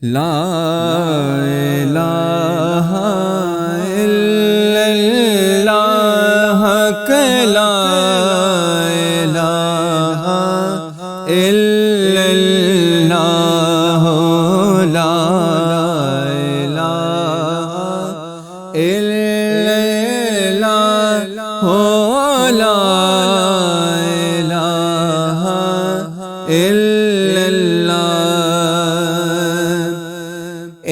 لا الہ الا اللہ لا الہ الا اللہ لا الہ الا اللہ لا الہ الا اللہ۔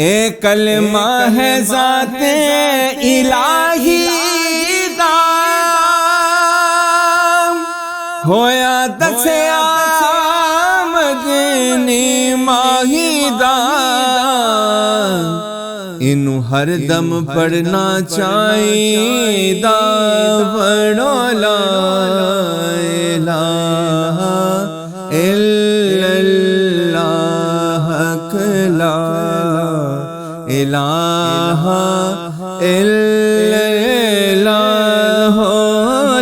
ایک کلمہ ہے ذات الہی دا، ہویا دس آمدنی ماہی دا، انہوں ہر دم پڑھنا چاہیدا، پڑھو لا الہ الا اللہ لا الہ الا اللہ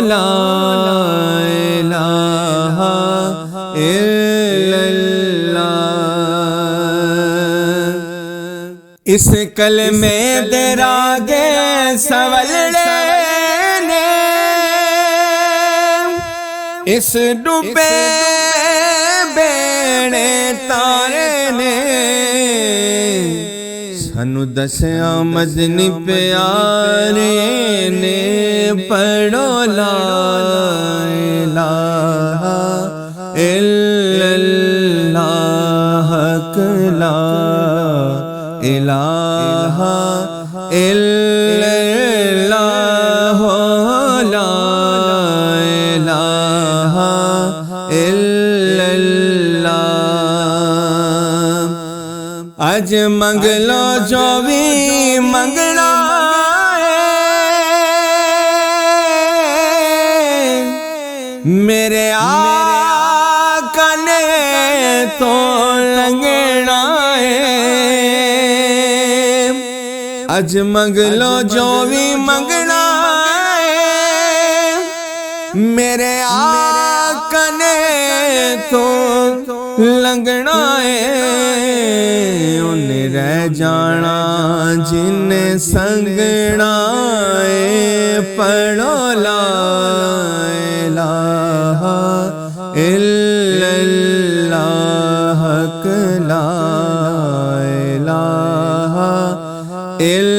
لا الہ الا اللہ۔ اس کلمے دے راگے سولڑے نے، اس ڈوبے بیڑے تارے نے، سانو دسیا مدنی پیارے نے، پڑھو لا الہ الا اللہ لا الہ الا اللہ لا الہ الا اللہ۔ اج منگ لو جو بھی منگنا ہے، میرے آقا نے تو لنگنا ہے۔ اج منگ لو جو بھی منگنا ہے، میرے آقا نے تو لنگنا ہے۔ انہیں رہ جانا جن سنگنا ہے، پڑھو لا الہ الا اللہ لا الہ الا